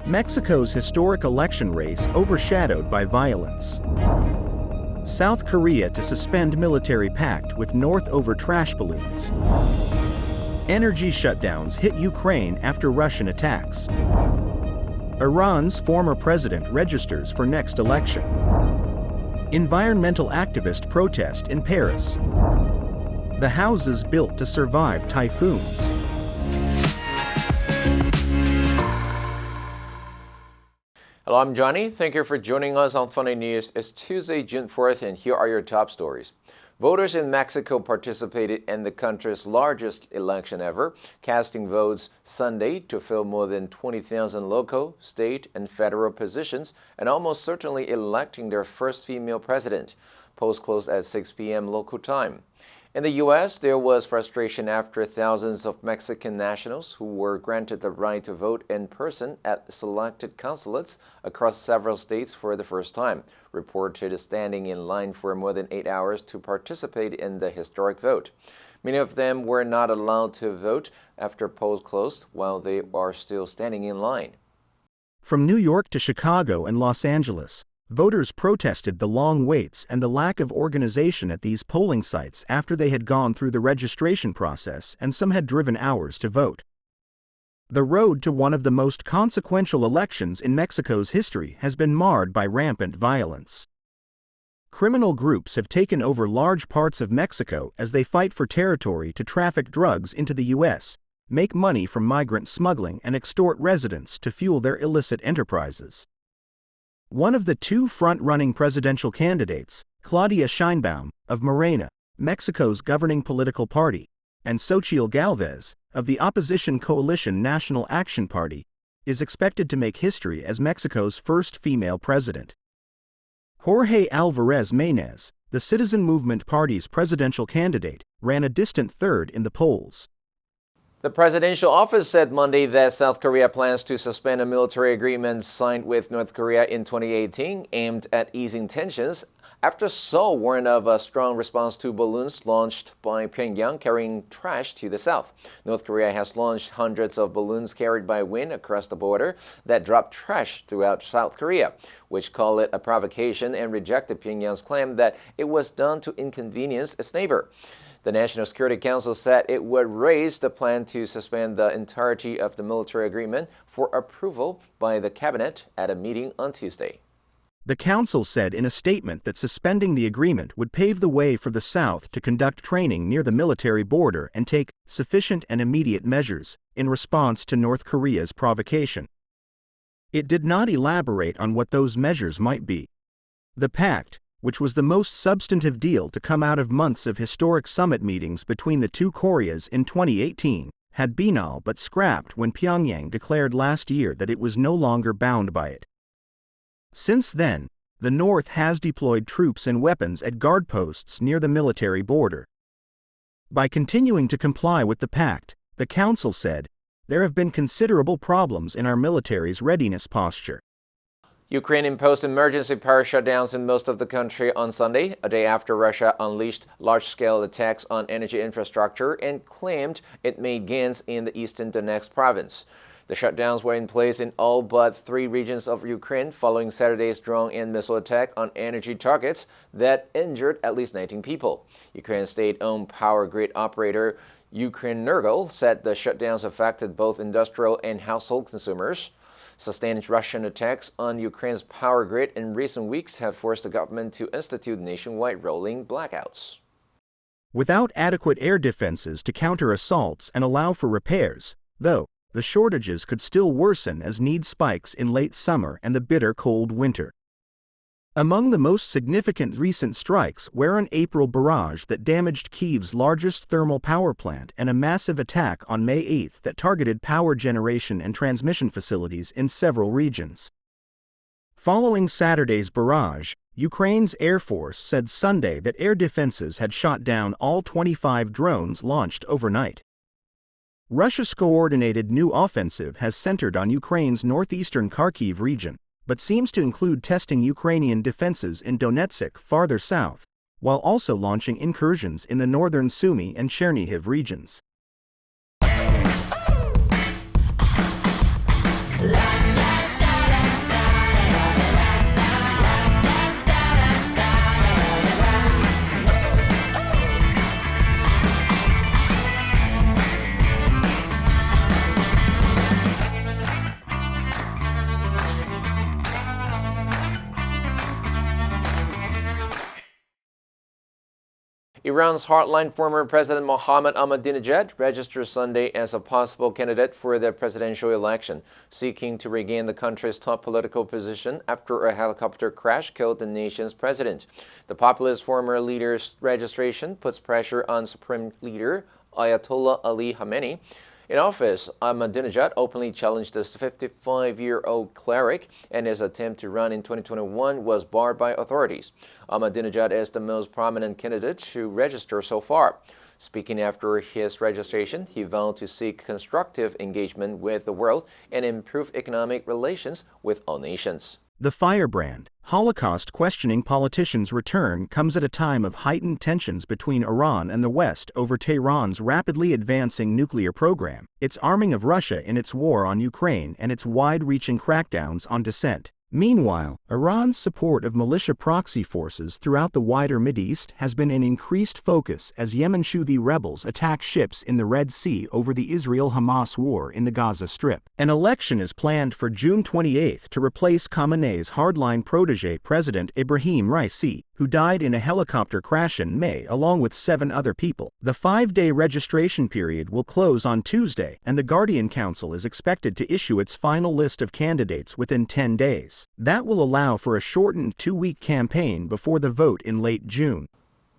Mexico's historic election race overshadowed by violence. South Korea to suspend military pact with North over trash balloons. Energy shutdowns hit Ukraine after Russian attacks. Iran's former president registers for next election. Environmental activist protest in Paris. The houses built to survive typhoons. Hello, I'm Johnny. Thank you for joining us on Funday News. It's Tuesday, June 4th, and here are your top stories. Voters in Mexico participated in the country's largest election ever, casting votes Sunday to fill more than 20,000 local, state, and federal positions, and almost certainly electing their first female president. Polls closed at 6 p.m. local time. In the U.S., there was frustration after thousands of Mexican nationals who were granted the right to vote in person at selected consulates across several states for the first time, reported standing in line for more than 8 hours to participate in the historic vote. Many of them were not allowed to vote after polls closed while they are still standing in line. From New York to Chicago and Los Angeles, voters protested the long waits and the lack of organization at these polling sites after they had gone through the registration process and some had driven hours to vote. The road to one of the most consequential elections in Mexico's history has been marred by rampant violence. Criminal groups have taken over large parts of Mexico as they fight for territory to traffic drugs into the U.S., make money from migrant smuggling, and extort residents to fuel their illicit enterprises. One of the two front-running presidential candidates, Claudia Sheinbaum, of Morena, Mexico's governing political party, and Xochitl Gálvez, of the opposition coalition National Action Party, is expected to make history as Mexico's first female president. Jorge Alvarez Maínez, the Citizen Movement Party's presidential candidate, ran a distant third in the polls. The presidential office said Monday that South Korea plans to suspend a military agreement signed with North Korea in 2018 aimed at easing tensions after Seoul warned of a strong response to balloons launched by Pyongyang carrying trash to the south. North Korea has launched hundreds of balloons carried by wind across the border that drop trash throughout South Korea, which called it a provocation and rejected Pyongyang's claim that it was done to inconvenience its neighbor. The National Security Council said it would raise the plan to suspend the entirety of the military agreement for approval by the cabinet at a meeting on Tuesday. The council said in a statement that suspending the agreement would pave the way for the South to conduct training near the military border and take sufficient and immediate measures in response to North Korea's provocation. It did not elaborate on what those measures might be. The pact, which was the most substantive deal to come out of months of historic summit meetings between the two Koreas in 2018, had been all but scrapped when Pyongyang declared last year that it was no longer bound by it. Since then, the North has deployed troops and weapons at guard posts near the military border. By continuing to comply with the pact, the Council said, there have been considerable problems in our military's readiness posture. Ukraine imposed emergency power shutdowns in most of the country on Sunday, a day after Russia unleashed large-scale attacks on energy infrastructure and claimed it made gains in the eastern Donetsk province. The shutdowns were in place in all but 3 regions of Ukraine following Saturday's drone and missile attack on energy targets that injured at least 19 people. Ukraine's state-owned power grid operator Ukrenergo said the shutdowns affected both industrial and household consumers. Sustained Russian attacks on Ukraine's power grid in recent weeks have forced the government to institute nationwide rolling blackouts. Without adequate air defenses to counter assaults and allow for repairs, though, the shortages could still worsen as need spikes in late summer and the bitter cold winter. Among the most significant recent strikes were an April barrage that damaged Kyiv's largest thermal power plant and a massive attack on May 8 that targeted power generation and transmission facilities in several regions. Following Saturday's barrage, Ukraine's Air Force said Sunday that air defenses had shot down all 25 drones launched overnight. Russia's coordinated new offensive has centered on Ukraine's northeastern Kharkiv region, but seems to include testing Ukrainian defenses in Donetsk farther south, while also launching incursions in the northern Sumy and Chernihiv regions. La, la, la. Iran's hardline former President Mohammad Ahmadinejad registered Sunday as a possible candidate for the presidential election, seeking to regain the country's top political position after a helicopter crash killed the nation's president. The populist former leader's registration puts pressure on Supreme Leader Ayatollah Ali Khamenei. In office, Ahmadinejad openly challenged the 55-year-old cleric, and his attempt to run in 2021 was barred by authorities. Ahmadinejad is the most prominent candidate to register so far. Speaking after his registration, he vowed to seek constructive engagement with the world and improve economic relations with all nations. The firebrand, Holocaust-questioning politician's return comes at a time of heightened tensions between Iran and the West over Tehran's rapidly advancing nuclear program, its arming of Russia in its war on Ukraine, and its wide-reaching crackdowns on dissent. Meanwhile, Iran's support of militia proxy forces throughout the wider Mideast has been an increased focus as Yemen Houthi rebels attack ships in the Red Sea over the Israel-Hamas war in the Gaza Strip. An election is planned for June 28 to replace Khamenei's hardline protege President Ibrahim Raisi, who died in a helicopter crash in May along with 7 other people. The 5-day registration period will close on Tuesday, and the Guardian Council is expected to issue its final list of candidates within 10 days. That will allow for a shortened 2-week campaign before the vote in late June.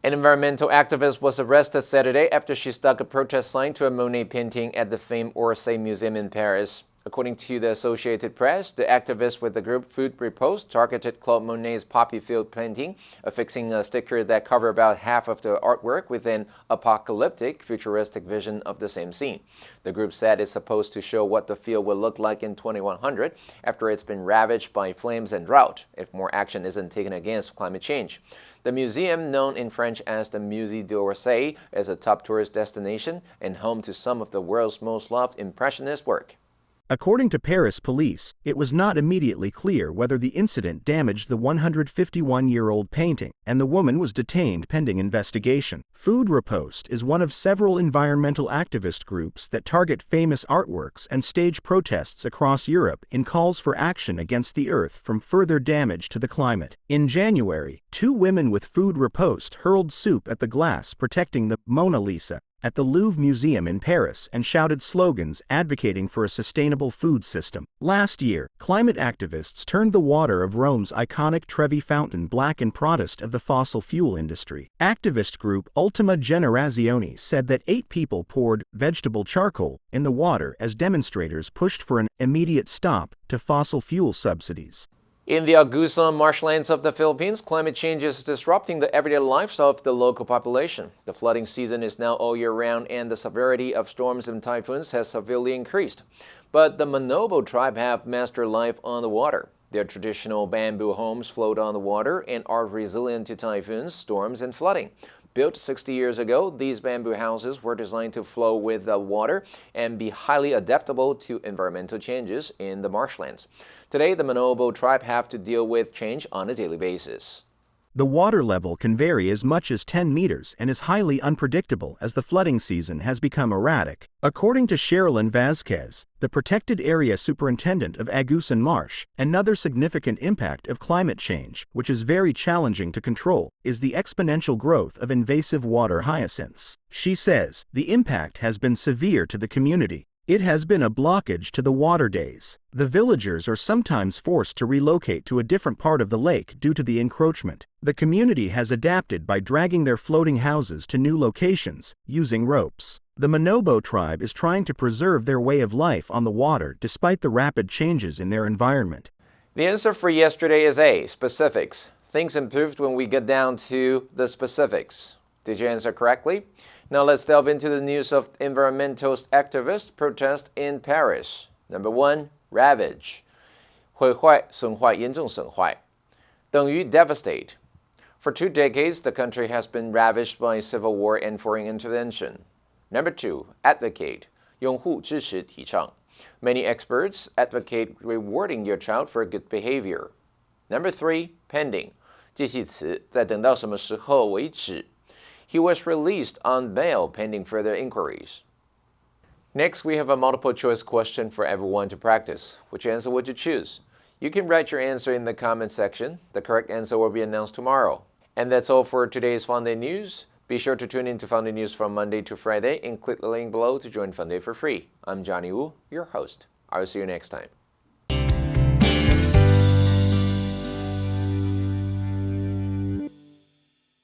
An environmental activist was arrested Saturday after she stuck a protest sign to a Monet painting at the famed Orsay Museum in Paris. According to the Associated Press, the activist with the group Food Repost targeted Claude Monet's poppy field painting, affixing a sticker that covered about half of the artwork with an apocalyptic, futuristic vision of the same scene. The group said it's supposed to show what the field will look like in 2100 after it's been ravaged by flames and drought, if more action isn't taken against climate change. The museum, known in French as the Musée d'Orsay, is a top tourist destination and home to some of the world's most loved Impressionist work. According to Paris police, it was not immediately clear whether the incident damaged the 151-year-old painting, and the woman was detained pending investigation. Food Repost is one of several environmental activist groups that target famous artworks and stage protests across Europe in calls for action against the Earth from further damage to the climate. In January, 2 women with Food Repost hurled soup at the glass protecting the Mona Lisa at the Louvre Museum in Paris and shouted slogans advocating for a sustainable food system. Last year, climate activists turned the water of Rome's iconic Trevi fountain black in protest of the fossil fuel industry. Activist group Ultima Generazione said that 8 people poured vegetable charcoal in the water as demonstrators pushed for an immediate stop to fossil fuel subsidies. In the Agusan marshlands of the Philippines, climate change is disrupting the everyday lives of the local population. The flooding season is now all year round, and the severity of storms and typhoons has severely increased. But the Manobo tribe have mastered life on the water. Their traditional bamboo homes float on the water and are resilient to typhoons, storms, and flooding. Built 60 years ago, these bamboo houses were designed to flow with the water and be highly adaptable to environmental changes in the marshlands. Today, the Manobo tribe have to deal with change on a daily basis. The water level can vary as much as 10 meters and is highly unpredictable as the flooding season has become erratic. According to Sherilyn Vazquez, the protected area superintendent of Agusan Marsh, another significant impact of climate change, which is very challenging to control, is the exponential growth of invasive water hyacinths. She says, the impact has been severe to the community. It has been a blockage to the water days. The villagers are sometimes forced to relocate to a different part of the lake due to the encroachment. The community has adapted by dragging their floating houses to new locations, using ropes. The Manobo tribe is trying to preserve their way of life on the water despite the rapid changes in their environment. The answer for yesterday is A, specifics. Things improved when we get down to the specifics. Did you answer correctly? Now let's delve into the news of environmentalist activist protest in Paris. Number 1, ravage. 毁坏,损坏,严重损坏. 等于 devastate. For 2 decades, the country has been ravaged by civil war and foreign intervention. Number 2, advocate. 拥护,支持,提倡. Many experts advocate rewarding your child for good behavior. Number 3, pending. 介系词,在等到什么时候为止. He was released on bail pending further inquiries. Next, we have a multiple choice question for everyone to practice. Which answer would you choose? You can write your answer in the comment section. The correct answer will be announced tomorrow. And that's all for today's Funday news. Be sure to tune in to Funday News from Monday to Friday and click the link below to join Funday for free. I'm Johnny Wu, your host. I will see you next time.